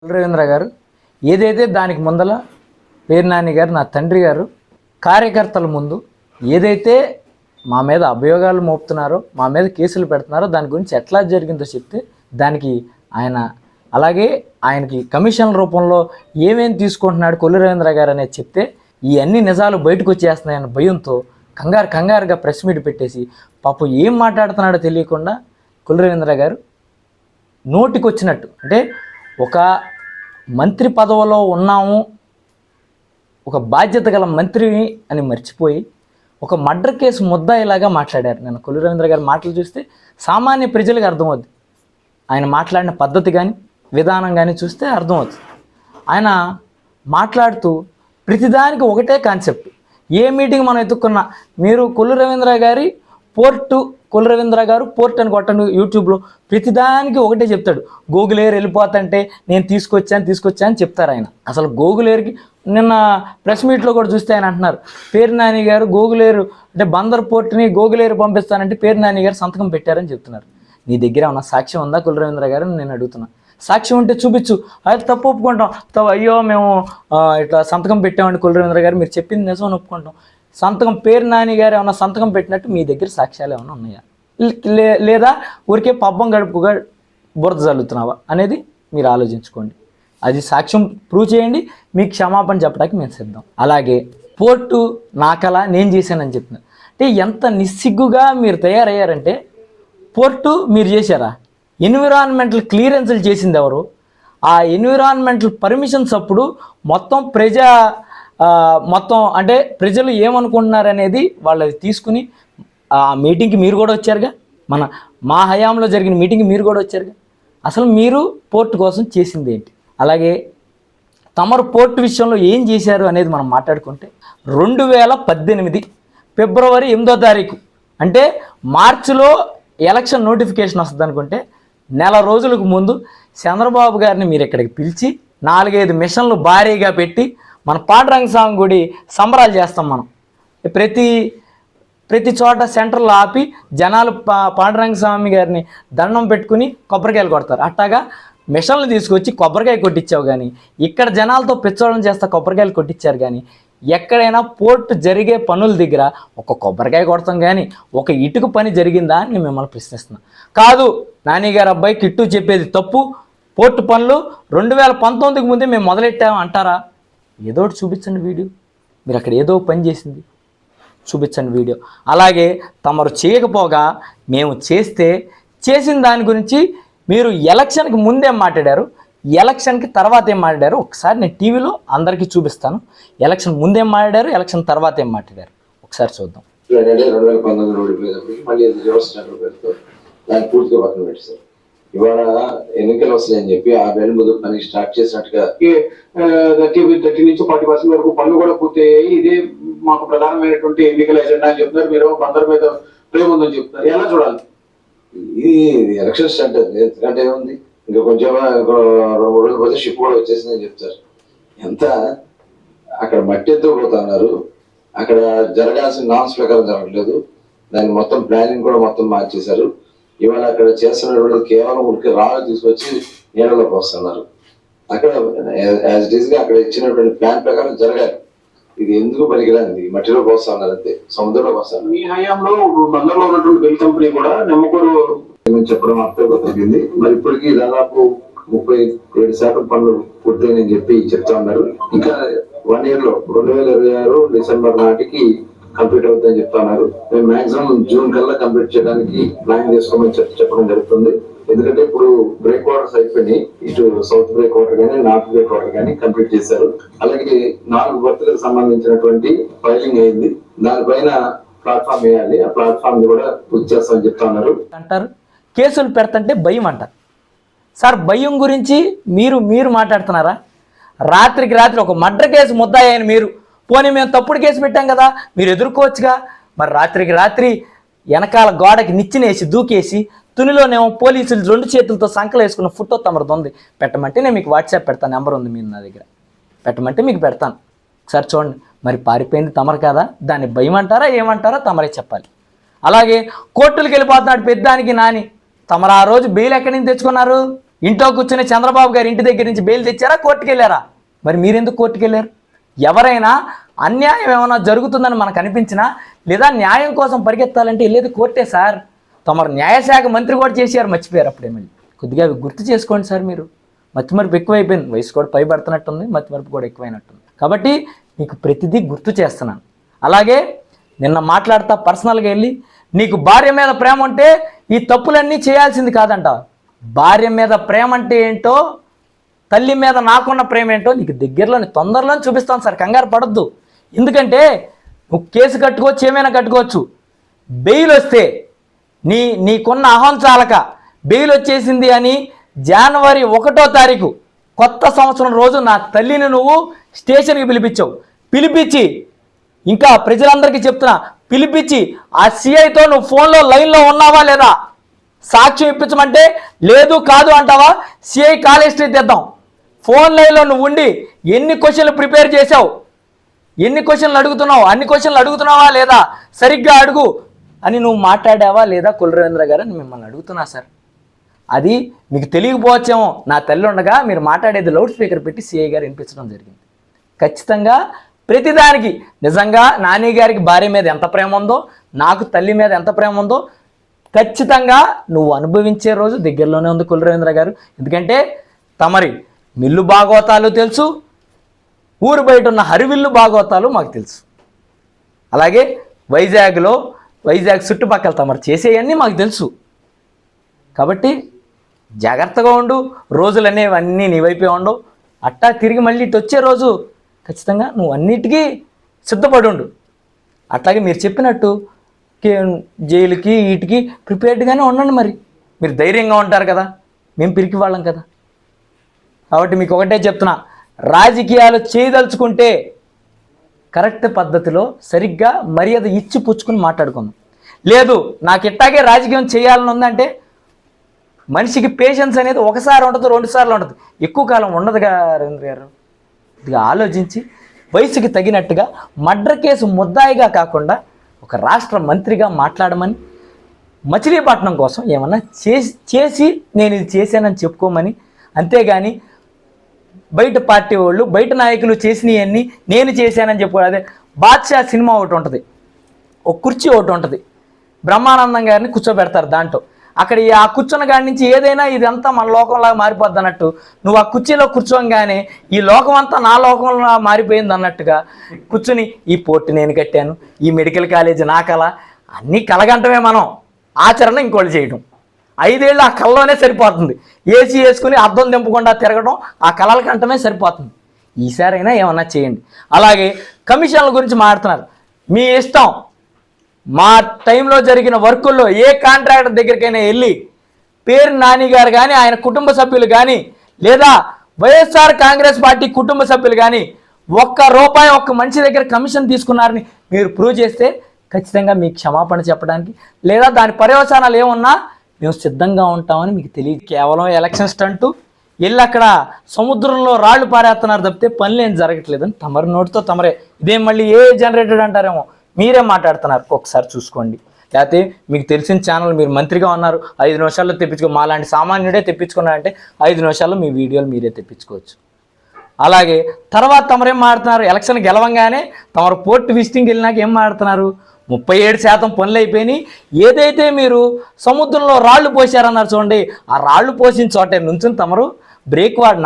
రవీంద్ర గారు ఏదైతే దానికి ముందల పేరు నాని గారు నా తండ్రి గారు కార్యకర్తల ముందు ఏదైతే మా మీద అభియోగాలు మోపుతున్నారో మా మీద కేసులు పెడుతున్నారో దాని గురించి ఎట్లా జరిగిందో చెప్తే దానికి ఆయన అలాగే ఆయనకి కమిషన్ రూపంలో ఏమేమి తీసుకుంటున్నాడు కొల్లు రవీంద్ర గారు అనేది చెప్తే ఈ అన్ని నిజాలు బయటకు వచ్చేస్తున్నాయన్న భయంతో కంగారుగా ప్రెస్ మీట్ పెట్టేసి పాపం ఏం మాట్లాడుతున్నాడో తెలియకుండా కొల్లు రవీంద్ర గారు నోటికి వచ్చినట్టు అంటే ఒక మంత్రి పదవిలో ఉన్నాము, ఒక బాధ్యత గల మంత్రిని అని మర్చిపోయి ఒక మర్డర్ కేసు ముద్దాయిలాగా మాట్లాడారు. నేను కొల్లు రవీంద్ర గారి మాటలు చూస్తే సామాన్య ప్రజలకు అర్థమవుద్ది. ఆయన మాట్లాడిన పద్ధతి కానీ విధానం కానీ చూస్తే అర్థమవుతుంది. ఆయన మాట్లాడుతూ ప్రతిదానికి ఒకటే కాన్సెప్ట్. ఏ మీటింగ్ మనం ఎత్తుక్కున్నా మీరు కొల్లు రవీంద్ర గారి కొల్లు రవీంద్ర గారు పోర్ట్ అని కొట్టండి యూట్యూబ్లో, ప్రతిదానికి ఒకటే చెప్తాడు. గోగులేరు వెళ్ళిపోతుంటే నేను తీసుకొచ్చాను చెప్తారు ఆయన. అసలు గోగులేరుకి నిన్న ప్రెస్ మీట్లో కూడా చూస్తే ఆయన అంటున్నారు పేరు నాని గారు గోగులేరు అంటే బందర్ పోర్ట్ని గోగులేరు పంపిస్తానంటే పేరు నాని గారు సంతకం పెట్టారని చెప్తున్నారు. నీ దగ్గర ఉన్న సాక్ష్యం ఉందా కొల్లు రవీంద్ర గారు నేను అడుగుతున్నా. సాక్ష్యం ఉంటే చూపించు, అది తప్పు ఒప్పుకుంటాం. అయ్యో మేము ఇట్లా సంతకం పెట్టామండి కొల్లు రవీంద్ర గారు మీరు చెప్పింది నిజం ఒప్పుకుంటాం. సంతకం పేరు నాని గారు ఏమన్నా సంతకం పెట్టినట్టు మీ దగ్గర సాక్ష్యాలు ఏమైనా ఉన్నాయా, లేదా ఊరికే పబ్బం గడుపుగా బురద చల్లుతున్నావా అనేది మీరు ఆలోచించుకోండి. అది సాక్ష్యం ప్రూవ్ చేయండి, మీకు క్షమాపణ చెప్పడానికి మేము సిద్ధం. అలాగే పోర్టు నాకలా నేను చేశానని చెప్తున్నారు. అంటే ఎంత నిస్సిగ్గుగా మీరు తయారయ్యారంటే, పోర్టు మీరు చేశారా? ఎన్విరాన్మెంటల్ క్లియరెన్స్లు చేసింది ఎవరు? ఆ ఎన్విరాన్మెంటల్ పర్మిషన్స్ అప్పుడు మొత్తం అంటే ప్రజలు ఏమనుకుంటున్నారు అనేది వాళ్ళది తీసుకుని ఆ మీటింగ్కి మీరు కూడా వచ్చారుగా, మా హయాంలో జరిగిన మీటింగ్కి మీరు కూడా వచ్చారుగా. అసలు మీరు పోర్టు కోసం చేసింది ఏంటి? అలాగే తమరు పోర్టు విషయంలో ఏం చేశారు అనేది మనం మాట్లాడుకుంటే 2018 ఫిబ్రవరి 8వ తారీఖు అంటే మార్చిలో ఎలక్షన్ నోటిఫికేషన్ వస్తుంది అనుకుంటే నెల రోజులకు ముందు చంద్రబాబు గారిని మీరు ఇక్కడికి పిలిచి 4-5 మిషన్లు భారీగా పెట్టి మన పాండురంగ స్వామి గుడి సంబరాలు చేస్తాం. మనం ప్రతి చోట సెంటర్లో ఆపి జనాలు పాండురంగ స్వామి గారిని దండం పెట్టుకుని కొబ్బరికాయలు కొడతారు. అట్టాగా మిషన్లు తీసుకొచ్చి కొబ్బరికాయ కొట్టించావు కానీ ఇక్కడ జనాలతో పిచ్చోళం చేస్తా కొబ్బరికాయలు కొట్టించారు. కానీ ఎక్కడైనా పోర్టు జరిగే పనుల దగ్గర ఒక కొబ్బరికాయ కొడతాం కానీ ఒక ఇటుక పని జరిగిందా అని నేను మిమ్మల్ని ప్రశ్నిస్తున్నాను. కాదు, నాని గారు అబ్బాయి కిట్టు చెప్పేది తప్పు, పోర్టు పనులు 2019కి ముందే మేము మొదలెట్టాము అంటారా? ఏదో ఒకటి చూపించండి వీడియో. మీరు అక్కడ ఏదో పని చేసింది చూపించండి వీడియో. అలాగే తమరు చేయకపోగా మేము చేసిన దాని గురించి మీరు ఎలక్షన్కి ముందేం మాట్లాడారు, ఎలక్షన్కి తర్వాత ఏం మాట్లాడారు ఒకసారి నేను టీవీలో అందరికీ చూపిస్తాను. ఎలక్షన్ ముందేం మాట్లాడారు, ఎలక్షన్ తర్వాత ఏం మాట్లాడారు ఒకసారి చూద్దాం. 2019 పూర్తిగా పక్కన పెట్టారు. ఇవాళ ఎన్నికలు వస్తాయని చెప్పి 6 ముందు పని స్టార్ట్ చేసినట్టుగా 30 నుంచి 40% వరకు పనులు కూడా పూర్తయ్యాయి. ఇదే మాకు ప్రధానమైనటువంటి ఎన్నికల ఎజెండా అని చెప్తున్నారు. మీరు బందర్ మీద ప్రేమ ఉందని చెప్తున్నారు. ఎలా చూడాలి? ఇది ఎలక్షన్ స్టార్ట్ అవుతుంది. ఎందుకంటే ఏముంది, ఇంకా కొంచెం 2-3 రోజుల పోతే షిప్ కూడా వచ్చేసిందని చెప్తారు. ఎంత అక్కడ మట్టి ఎత్తుకుపోతున్నారు. అక్కడ జరగాల్సిన నామ్స్ ప్రకారం జరగట్లేదు. దాన్ని మొత్తం ప్లానింగ్ కూడా మొత్తం మార్చేశారు. ఇవాళ అక్కడ చేస్తున్నటువంటి కేవలం ఉడికి రాళ్ళు తీసుకొచ్చి నీళ్ళలోకి వస్తున్నారు. అక్కడ యాజ్ ఇట్ ఈస్ గా అక్కడ ఇచ్చినటువంటి ప్లాన్ ప్రకారం జరగాలి. ఇది ఎందుకు పనికిరాంది, మట్టిలోకి వస్తా ఉన్నారు అంతే, సముద్రంలోకి వస్తారు. మీ హయాంలో బందర్లో ఉన్నటువంటి బెల్ కంపెనీ కూడా నెమ్మకూరు చెప్పడం అర్థం జరిగింది. మరి ఇప్పటికీ దాదాపు 37% పనులు పూర్తయినని చెప్పి చెప్తా ఉన్నారు. ఇంకా 1 year లో 2026 డిసెంబర్ నాటికి కంప్లీట్ అవుతుందని చెప్తున్నారు. మేము మాక్సిమం జూన్ కల్లా కంప్లీట్ చేయడానికి ప్లాన్ చేసుకోమని చెప్పడం జరుగుతుంది. ఎందుకంటే ఇప్పుడు బ్రేక్ వాటర్స్ అయిపోయినాయి. ఇటు సౌత్ బ్రేక్ వాటర్ కానీ నార్త్ బ్రేక్ వాటర్ కానీ కంప్లీట్ చేశారు. అలాగే 4 బర్త్లకు సంబంధించినటువంటి ఫైలింగ్ అయింది. దానిపైన ప్లాట్ఫామ్ వేయాలి. ఆ ప్లాట్ఫామ్ కూడా పూర్తి చేస్తామని చెప్తా ఉన్నారు. అంటారు కేసులు పెడతంటే భయం అంటారు. సార్ భయం గురించి మీరు మాట్లాడుతున్నారా? రాత్రికి రాత్రి ఒక మర్డర్ కేసు ముద్దాయని మీరు, పోనీ మేము తప్పుడు కేసు పెట్టాం కదా మీరు ఎదుర్కోవచ్చుగా. మరి రాత్రికి రాత్రి వెనకాల గోడకి నిచ్చినేసి దూకేసి తునిలోనేమో పోలీసులు 2 చేతులతో సంకలు వేసుకున్న ఫోటో తమరిది ఉంది. పెట్టమంటే నేను మీకు వాట్సాప్ పెడతాను, నెంబర్ ఉంది మీరు నా దగ్గర, పెట్టమంటే మీకు పెడతాను. ఒకసారి చూడండి. మరి పారిపోయింది తమరు కదా, దాన్ని భయం అంటారా ఏమంటారా తమరే చెప్పాలి. అలాగే కోర్టులకు వెళ్ళిపోతున్నాడు పెద్దానికి నాని, తమరు ఆ రోజు బెయిల్ ఎక్కడి నుంచి తెచ్చుకున్నారు? ఇంట్లో కూర్చుని చంద్రబాబు గారి ఇంటి దగ్గర నుంచి బెయిల్ తెచ్చారా, కోర్టుకు వెళ్ళారా? మరి మీరెందుకు కోర్టుకు వెళ్ళారు? ఎవరైనా అన్యాయం ఏమైనా జరుగుతుందని మనకు అనిపించినా లేదా న్యాయం కోసం పరిగెత్తాలంటే వెళ్ళేది కోర్టే సార్. తమరు న్యాయశాఖ మంత్రి కూడా చేశారు, మర్చిపోయారు అప్పుడే. మళ్ళీ కొద్దిగా అవి గుర్తు చేసుకోండి సార్. మీరు మతిమరుపు ఎక్కువైపోయింది, వయసు కూడా పైబడుతున్నట్టుంది, మతిమరుపు కూడా ఎక్కువైనట్టుంది. కాబట్టి నీకు ప్రతిదీ గుర్తు చేస్తున్నాను. అలాగే నిన్న మాట్లాడతా పర్సనల్గా వెళ్ళి నీకు భార్య మీద ప్రేమ ఉంటే ఈ తప్పులన్నీ చేయాల్సింది కాదంట. భార్య మీద ప్రేమ అంటే ఏంటో, తల్లి మీద నాకున్న ప్రేమ ఏంటో నీకు దగ్గరలోని తొందరలోనే చూపిస్తాను సార్. కంగారు పడద్దు. ఎందుకంటే నువ్వు కేసు కట్టుకోవచ్చు, ఏమైనా కట్టుకోవచ్చు. బెయిల్ వస్తే నీకున్న అహం చాలక బెయిల్ వచ్చేసింది అని జనవరి 1వ తారీఖు కొత్త సంవత్సరం రోజు నా తల్లిని నువ్వు స్టేషన్కి పిలిపించి ఇంకా ప్రజలందరికీ చెప్తున్నా, పిలిపించి ఆ సిఐతో నువ్వు ఫోన్లో లైన్లో ఉన్నావా లేదా సాక్ష్యం ఇప్పించమంటే లేదు కాదు అంటావా, సిఐ కాల్ హిస్టరీ తెద్దాం. ఫోన్ లైన్లో నువ్వు ఉండి ఎన్ని క్వశ్చన్లు ప్రిపేర్ చేసావు, ఎన్ని క్వశ్చన్లు అడుగుతున్నావు, అన్ని క్వశ్చన్లు అడుగుతున్నావా లేదా, సరిగ్గా అడుగు అని నువ్వు మాట్లాడావా లేదా కులరవీంద్ర గారు అని మిమ్మల్ని అడుగుతున్నా సార్. అది మీకు తెలియకపోవచ్చేమో, నా తల్లి ఉండగా మీరు మాట్లాడేది లౌడ్ స్పీకర్ పెట్టి సిఐ గారు వినిపించడం జరిగింది. ఖచ్చితంగా ప్రతిదానికి నిజంగా నాని గారికి భార్య మీద ఎంత ప్రేమ ఉందో, నాకు తల్లి మీద ఎంత ప్రేమ ఉందో ఖచ్చితంగా నువ్వు అనుభవించే రోజు దగ్గరలోనే ఉంది కులరవీంద్ర గారు. ఎందుకంటే తమరి మిల్లు భాగవతాలు తెలుసు, ఊరు బయట ఉన్న హరివిల్లు భాగవతాలు మాకు తెలుసు. అలాగే వైజాగ్ చుట్టుపక్కల తమరు చేసేవన్నీ మాకు తెలుసు. కాబట్టి జాగ్రత్తగా ఉండు, రోజులనేవి అన్నీ నీ వైపే ఉండవు. అట్టా తిరిగి మళ్ళీ ఇటు వచ్చే రోజు ఖచ్చితంగా నువ్వు అన్నిటికీ సిద్ధపడి ఉండు. అట్లాగే మీరు చెప్పినట్టు జైలుకి వీటికి ప్రిపేర్డ్గానే ఉండండి. మరి మీరు ధైర్యంగా ఉంటారు కదా, మేము పిరికి వాళ్ళం కదా. కాబట్టి మీకు ఒకటే చెప్తున్నా, రాజకీయాలు చేయదలుచుకుంటే కరెక్ట్ పద్ధతిలో సరిగ్గా మర్యాద ఇచ్చి పుచ్చుకుని మాట్లాడుకుందాం. లేదు నాకు ఇట్టాగే రాజకీయం చేయాలని ఉందంటే మనిషికి పేషెన్స్ అనేది ఒకసారి ఉండదు, 2 సార్లు ఉండదు, ఎక్కువ కాలం ఉండదుగా రవీంద్ర గారు. ఇది ఆలోచించి వయసుకి తగినట్టుగా మర్డర్ కేసు ముద్దాయిగా కాకుండా ఒక రాష్ట్ర మంత్రిగా మాట్లాడమని, మచిలీపట్నం కోసం ఏమన్నా చేసి నేను ఇది చేశానని చెప్పుకోమని, అంతేగాని బయట పార్టీ వాళ్ళు బయట నాయకులు చేసినవన్నీ నేను చేశానని చెప్పుకో. అదే బాద్షా సినిమా ఒకటి ఉంటుంది, ఒక కుర్చీ ఒకటి ఉంటుంది, బ్రహ్మానందం గారిని కూర్చోబెడతారు దాంట్లో. అక్కడ ఆ కూర్చున్న కాడి నుంచి ఏదైనా ఇదంతా మన లోకంలాగా మారిపోద్ది అన్నట్టు, నువ్వు ఆ కుర్చీలో కూర్చోగానే ఈ లోకం అంతా నా లోకంలో మారిపోయింది అన్నట్టుగా కూర్చుని ఈ పోర్టు నేను కట్టాను, ఈ మెడికల్ కాలేజీ నా కళ, అన్నీ కలగంటమే. మనం ఆచరణ ఇంకోళ్ళు చేయడం. 5 ఏళ్ళు ఆ కళలోనే సరిపోతుంది. ఏసీ వేసుకుని అద్దం దింపకుండా తిరగడం ఆ కళల కంటమే సరిపోతుంది. ఈసారైనా ఏమన్నా చేయండి. అలాగే కమిషన్ల గురించి మాట్లాడుతున్నారు, మీ ఇష్టం. మా టైంలో జరిగిన వర్కుల్లో ఏ కాంట్రాక్టర్ దగ్గరికైనా వెళ్ళి పేరు నాని గారు కానీ ఆయన కుటుంబ సభ్యులు కానీ లేదా వైఎస్ఆర్ కాంగ్రెస్ పార్టీ కుటుంబ సభ్యులు కానీ ₹1 ఒక్క మనిషి దగ్గర కమిషన్ తీసుకున్నారని మీరు ప్రూవ్ చేస్తే ఖచ్చితంగా మీకు క్షమాపణ చెప్పడానికి లేదా దాని పర్యవసానాలు ఏమున్నా మేము సిద్ధంగా ఉంటామని మీకు తెలియదు. కేవలం ఎలక్షన్ స్టంటు వెళ్ళి అక్కడ సముద్రంలో రాళ్ళు పారేస్తున్నారు తప్పితే పనులు ఏం జరగట్లేదని తమరి నోటితో తమరే. ఇదేం మళ్ళీ ఏ జనరేటెడ్ అంటారేమో, మీరే మాట్లాడుతున్నారు. ఒకసారి చూసుకోండి. లేకపోతే మీకు తెలిసిన ఛానల్, మీరు మంత్రిగా ఉన్నారు, 5 నిమిషాల్లో తెప్పించుకో. మాలాంటి సామాన్యుడే తెప్పించుకున్నారంటే 5 నిమిషాల్లో మీ వీడియోలు మీరే తెప్పించుకోవచ్చు. అలాగే తర్వాత తమరేం మాట్లాడుతున్నారు, ఎలక్షన్ గెలవంగానే తమరు పోర్టు విజిటింగ్కి వెళ్ళినాక ఏం మాట్లాడుతున్నారు, 37% పనులు అయిపోయినాయి. ఏదైతే మీరు సముద్రంలో రాళ్ళు పోసారన్నారు చూడండి, ఆ రాళ్ళు పోసిన చోటే నుంచుని తమరు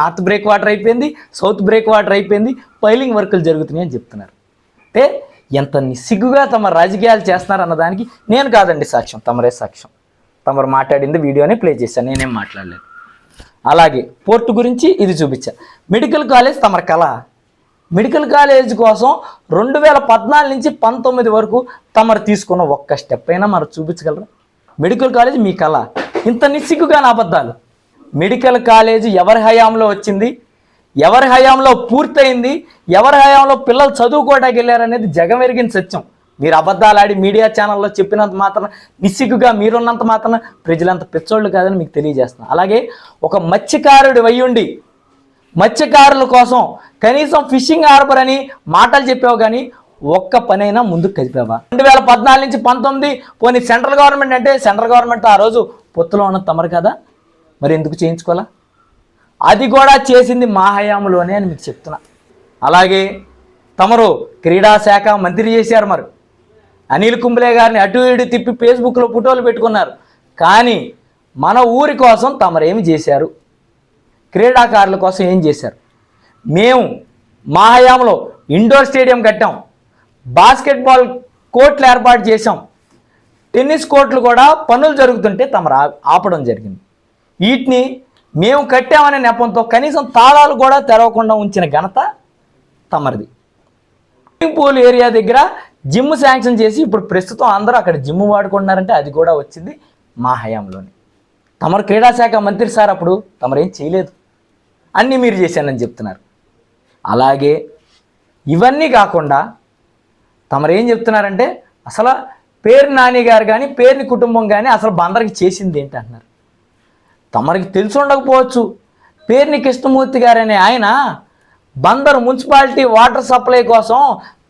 నార్త్ బ్రేక్ వాటర్ అయిపోయింది, సౌత్ బ్రేక్ వాటర్ అయిపోయింది, పైలింగ్ వర్కులు జరుగుతున్నాయి అని చెప్తున్నారు. అంటే ఎంత నిస్సిగ్గుగా తమ రాజకీయాలు చేస్తున్నారు అన్నదానికి నేను కాదండి సాక్ష్యం, తమరే సాక్ష్యం. తమరు మాట్లాడింది వీడియోనే ప్లే చేశాను, నేనేం మాట్లాడలేదు. అలాగే పోర్టు గురించి ఇది చూపించా. మెడికల్ కాలేజ్ తమర కళ. మెడికల్ కాలేజ్ కోసం 2014 నుంచి 19 వరకు తమరు తీసుకున్న ఒక్క స్టెప్ అయినా మరి చూపించగలరా? మెడికల్ కాలేజ్ మీ కళ. ఇంత నిస్సిగ్గుగా నా అబద్ధాలు. మెడికల్ కాలేజ్ ఎవరి హయాంలో వచ్చింది, ఎవరి హయాంలో పూర్తయింది, ఎవరి హయాంలో పిల్లలు చదువుకోవడానికి వెళ్ళారనేది జగమెరిగిన సత్యం. మీరు అబద్ధాలు ఆడి మీడియా ఛానల్లో చెప్పినంత మాత్రం, నిస్సిగ్గుగా మీరున్నంత మాత్రం ప్రజలంత పిచ్చోళ్ళు కాదని మీకు తెలియజేస్తున్నా. అలాగే ఒక మత్స్యకారుడు వయ్యుండి మత్స్యకారుల కోసం కనీసం ఫిషింగ్ హార్బర్ అని మాటలు చెప్పావు, కానీ ఒక్క పనైనా ముందుకు కదిపావా? 2014 నుంచి 19 పోనీ సెంట్రల్ గవర్నమెంట్ అంటే సెంట్రల్ గవర్నమెంట్ ఆ రోజు పొత్తులో ఉన్న తమరు కదా, మరి ఎందుకు చేయించుకోవాలా? అది కూడా చేసింది మా హయాంలోనే అని మీకు చెప్తున్నా. అలాగే తమరు క్రీడా శాఖ మంత్రి చేశారు, మరి అనిల్ కుంబ్లే గారిని అటు ఇటు తిప్పి ఫేస్బుక్లో ఫోటోలు పెట్టుకున్నారు. కానీ మన ఊరి కోసం తమరేమి చేశారు? క్రీడాకారుల కోసం ఏం చేశారు? మేము మా హయాంలో ఇండోర్ స్టేడియం కట్టాం, బాస్కెట్బాల్ కోర్టులు ఏర్పాటు చేశాం, టెన్నిస్ కోర్టులు కూడా పనులు జరుగుతుంటే తమరు ఆపడం జరిగింది. వీటిని మేము కట్టామనే నెపంతో కనీసం తాళాలు కూడా తెరవకుండా ఉంచిన ఘనత తమరిది. స్విమ్మింగ్ పూల్ ఏరియా దగ్గర జిమ్ శాంక్షన్ చేసి ఇప్పుడు ప్రస్తుతం అందరూ అక్కడ జిమ్ వాడుకుంటున్నారంటే అది కూడా వచ్చింది మా హయాంలోనే. తమరు క్రీడాశాఖ మంత్రి సార్, అప్పుడు తమరేం చేయలేదు, అన్నీ మీరు చేశానని చెప్తున్నారు. అలాగే ఇవన్నీ కాకుండా తమరేం చెప్తున్నారంటే అసలు పేరు నాని గారు కానీ పేరుని కుటుంబం కానీ అసలు బందరికి చేసింది ఏంటి అంటున్నారు. తమరికి తెలిసి ఉండకపోవచ్చు, పేరుని కృష్ణమూర్తి గారు అనే ఆయన బందరు మున్సిపాలిటీ వాటర్ సప్లై కోసం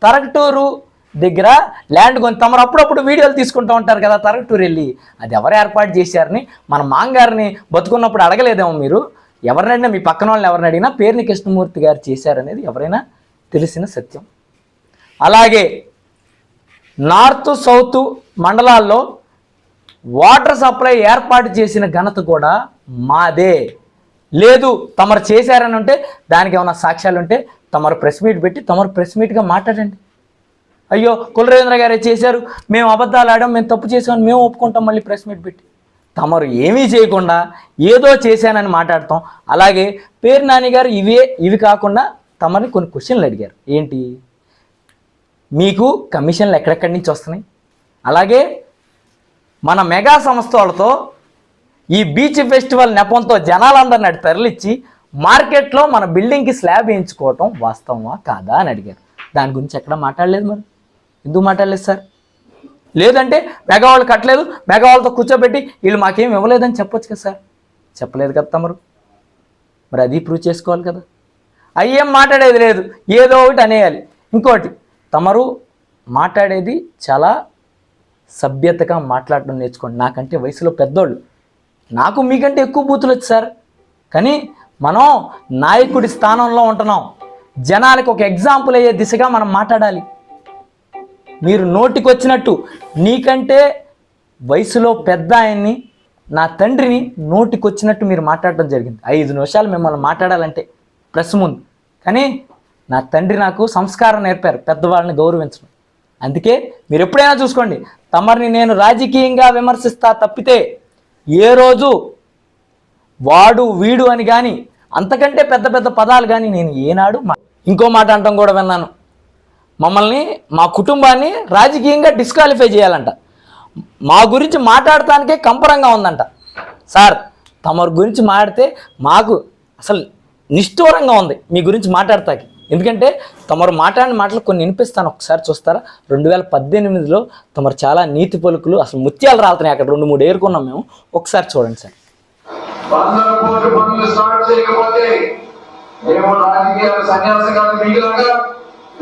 తరగటూరు దగ్గర ల్యాండ్ కొని తమరు అప్పుడప్పుడు వీడియోలు తీసుకుంటూ ఉంటారు కదా తరగటూరు వెళ్ళి, అది ఎవరు ఏర్పాటు చేశారని మన మాంగారిని బతుకున్నప్పుడు అడగలేదేమో మీరు? ఎవరినైనా మీ పక్కన వాళ్ళని ఎవరిని అడిగినా పేరుని కృష్ణమూర్తి గారు చేశారనేది ఎవరైనా తెలిసిన సత్యం. అలాగే నార్త్ సౌత్ మండలాల్లో వాటర్ సప్లై ఏర్పాటు చేసిన ఘనత కూడా మాదే. లేదు తమరు చేశారని ఉంటే దానికి ఏమైనా సాక్ష్యాలు ఉంటే తమరు ప్రెస్ మీట్ పెట్టి తమరు ప్రెస్ మీట్గా మాట్లాడండి. అయ్యో కులరేంద్ర గారే చేశారు, మేము అబద్ధాలు ఆడాం, మేము తప్పు చేసామని మేము ఒప్పుకుంటాం మళ్ళీ ప్రెస్ మీట్ పెట్టి. తమరు ఏమీ చేయకుండా ఏదో చేశానని మాట్లాడతాం. అలాగే పేరు నాని గారు ఇవి కాకుండా తమని కొన్ని క్వశ్చన్లు అడిగారు. ఏంటి, మీకు కమిషన్లు ఎక్కడెక్కడి నుంచి వస్తున్నాయి? అలాగే మన మెగా సంస్థ వాళ్ళతో ఈ బీచ్ ఫెస్టివల్ నెపంతో జనాలందరిని అటు తరలిచ్చి మార్కెట్లో మన బిల్డింగ్కి స్లాబ్ వేయించుకోవటం వాస్తవమా కాదా అని అడిగారు. దాని గురించి ఎక్కడ మాట్లాడలేదు. మరి ఎందుకు మాట్లాడలేదు సార్? లేదంటే మెగా వాళ్ళు కట్టలేదు, మెగా వాళ్ళతో కూర్చోబెట్టి వీళ్ళు మాకేం ఇవ్వలేదని చెప్పొచ్చు కదా సార్. చెప్పలేదు కదా తమరు, మరి అది ప్రూవ్ చేసుకోవాలి కదా. అయ్యేం మాట్లాడేది లేదు, ఏదో ఒకటి అనేయాలి. ఇంకోటి, తమరు మాట్లాడేది చాలా సభ్యతగా మాట్లాడడం నేర్చుకోండి. నాకంటే వయసులో పెద్దోళ్ళు, నాకు మీకంటే ఎక్కువ బూతులు వచ్చి సార్. కానీ మనం నాయకుడి స్థానంలో ఉంటున్నాం, జనాలకు ఒక ఎగ్జాంపుల్ అయ్యే దిశగా మనం మాట్లాడాలి. మీరు నోటికి వచ్చినట్టు నీకంటే వయసులో పెద్ద ఆయన్ని, నా తండ్రిని నోటికి వచ్చినట్టు మీరు మాట్లాడడం జరిగింది. 5 నిమిషాలు మిమ్మల్ని మాట్లాడాలంటే ప్రెస్ ముందు. కానీ నా తండ్రి నాకు సంస్కారం నేర్పారు, పెద్దవాళ్ళని గౌరవించడం. అందుకే మీరు ఎప్పుడైనా చూసుకోండి, తమరిని నేను రాజకీయంగా విమర్శిస్తా తప్పితే ఏ రోజు వాడు వీడు అని కానీ అంతకంటే పెద్ద పెద్ద పదాలు కానీ నేను ఏనాడు ఇంకో మాట అంటాం కూడా విన్నాను, మమ్మల్ని మా కుటుంబాన్ని రాజకీయంగా డిస్క్వాలిఫై చేయాలంట. మా గురించి మాట్లాడటానికే కంపరంగా ఉందంట. సార్ తమరి గురించి మాట్లాడితే మాకు అసలు నిష్ఠూరంగా ఉంది మీ గురించి మాట్లాడతాకి. ఎందుకంటే తమరు మాట్లాడిన మాటలు కొన్ని వినిపిస్తాను, ఒకసారి చూస్తారా? 2018లో తమరు చాలా నీతి పలుకులు, అసలు ముత్యాలు రాలుతున్నాయి అక్కడ 2-3 ఏరుకున్నాం మేము. ఒకసారి చూడండి సార్.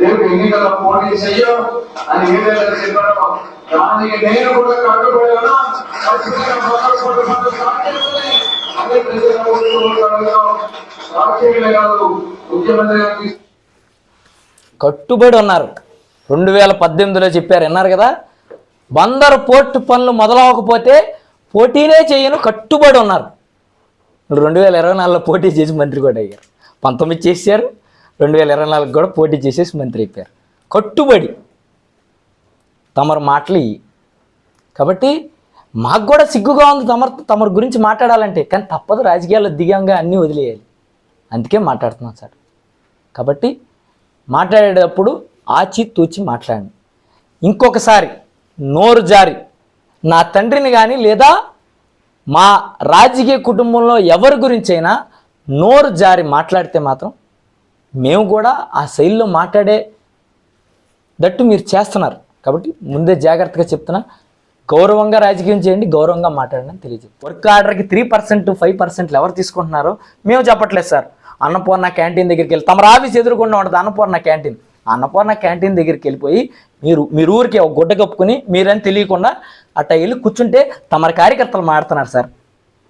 రేపు ఎన్నికల పోటీ చెయ్యం అని ఏదైనా చెప్పారో దానికి నేను కూడా కట్టుబడినా కట్టుబడి ఉన్నారు. 2018లో చెప్పారు, విన్నారు కదా. బందరు పోర్టు పనులు మొదలవకపోతే పోటీనే చేయను కట్టుబడి ఉన్నారు. 2024లో పోటీ చేసి మంత్రి కూడా అయ్యారు. 19 చేశారు, 2024 కూడా పోటీ చేసేసి మంత్రి అయిపోయారు. కట్టుబడి తమరు మాటలు ఇవి. కాబట్టి మాకు కూడా సిగ్గుగా ఉంది తమరి గురించి మాట్లాడాలంటే. కానీ తప్పదు, రాజకీయాల్లో దిగంగా అన్నీ వదిలేయాలి. అందుకే మాట్లాడుతున్నాం సార్. కాబట్టి మాట్లాడేటప్పుడు ఆచి తూచి మాట్లాడండి. ఇంకొకసారి నోరు జారి నా తండ్రిని కానీ లేదా మా రాజకీయ కుటుంబంలో ఎవరి గురించైనా నోరు జారి మాట్లాడితే మాత్రం మేము కూడా ఆ శైలిలో మాట్లాడేటట్టు మీరు చేస్తున్నారు. కాబట్టి ముందే జాగ్రత్తగా చెప్తున్నా, గౌరవంగా రాజకీయం చేయండి, గౌరవంగా మాట్లాడండి అని తెలియజేయండి. వర్క్ ఆర్డర్కి 3%, 5% ఎవరు తీసుకుంటున్నారో మేము చెప్పట్లేదు సార్. అన్నపూర్ణ క్యాంటీన్ దగ్గరికి వెళ్ళి, తమ ఆఫీస్ ఎదురుకుండా ఉంటుంది అన్నపూర్ణ క్యాంటీన్. అన్నపూర్ణ క్యాంటీన్ దగ్గరికి వెళ్ళిపోయి మీరు ఊరికి ఒక గుడ్డ కప్పుకొని మీరని తెలియకుండా అట్ట వెళ్ళి కూర్చుంటే తమరి కార్యకర్తలు మాడుతున్నారు సార్.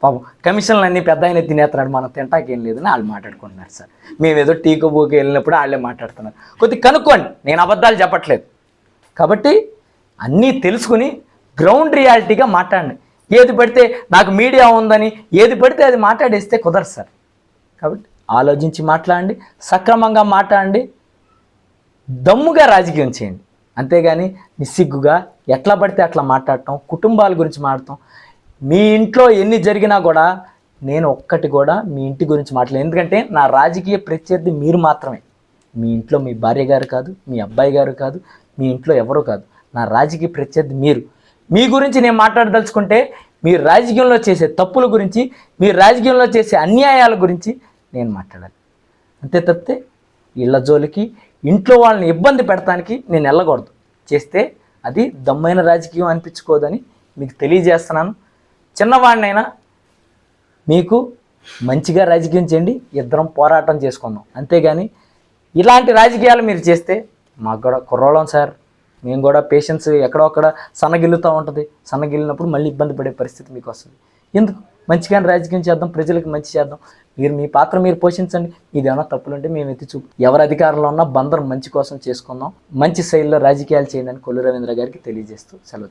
పాపం కమిషన్లు అన్నీ పెద్ద ఆయన తినేస్తున్నాడు, మనం తింటాకేం లేదని వాళ్ళు మాట్లాడుకుంటున్నారు సార్. మేమేదో టీకో బోకి వెళ్ళినప్పుడు వాళ్ళే మాట్లాడుతున్నారు. కొద్దిగా కనుక్కోండి, నేను అబద్ధాలు చెప్పట్లేదు. కాబట్టి అన్నీ తెలుసుకుని గ్రౌండ్ రియాలిటీగా మాట్లాడండి. ఏది పడితే నాకు మీడియా ఉందని ఏది పడితే అది మాట్లాడేస్తే కుదరదు సార్. కాబట్టి ఆలోచించి మాట్లాడండి, సక్రమంగా మాట్లాడండి, దమ్ముగా రాజకీయం చేయండి. అంతేగాని నిస్సిగ్గుగా ఎట్లా పడితే అట్లా మాట్లాడటం, కుటుంబాల గురించి మాట్లాడటం. మీ ఇంట్లో ఎన్ని జరిగినా కూడా నేను ఒక్కటి కూడా మీ ఇంటి గురించి మాట్లాడలేదు. ఎందుకంటే నా రాజకీయ ప్రత్యర్థి మీరు మాత్రమే. మీ ఇంట్లో మీ భార్య గారు కాదు, మీ అబ్బాయి గారు కాదు, మీ ఇంట్లో ఎవరూ కాదు. నా రాజకీయ ప్రత్యర్థి మీరు. మీ గురించి నేను మాట్లాడదలుచుకుంటే మీరు రాజకీయంలో చేసే తప్పుల గురించి, మీరు రాజకీయంలో చేసే అన్యాయాల గురించి నేను మాట్లాడాలి. అంతే తప్పితే ఇళ్ళ జోలికి, ఇంట్లో వాళ్ళని ఇబ్బంది పెడతానికి నేను వెళ్ళకూడదు. చేస్తే అది దమ్మైన రాజకీయం అనిపించుకోదని మీకు తెలియజేస్తున్నాను. చిన్నవాడినైనా మీకు మంచిగా రాజకీయం చేయండి, ఇద్దరం పోరాటం చేసుకుందాం. అంతేగాని ఇలాంటి రాజకీయాలు మీరు చేస్తే మాకు కూడా కుర్రోళం సార్, మేము కూడా పేషెన్స్ ఎక్కడో అక్కడ సన్నగిల్లుతూ ఉంటుంది. సన్నగిల్లినప్పుడు మళ్ళీ ఇబ్బంది పడే పరిస్థితి మీకు వస్తుంది. ఎందుకు? మంచిగానే రాజకీయం చేద్దాం, ప్రజలకు మంచి చేద్దాం. మీరు మీ పాత్ర మీరు పోషించండి. ఇదేమన్నా తప్పులుంటే మేము ఎత్తి చూపు. ఎవరు అధికారంలో ఉన్నా బందరం మంచి కోసం చేసుకుందాం, మంచి శైలిలో రాజకీయాలు చేయండి అని కొల్లు రవీంద్ర గారికి తెలియజేస్తూ సెలవు తీసుకుంటాం.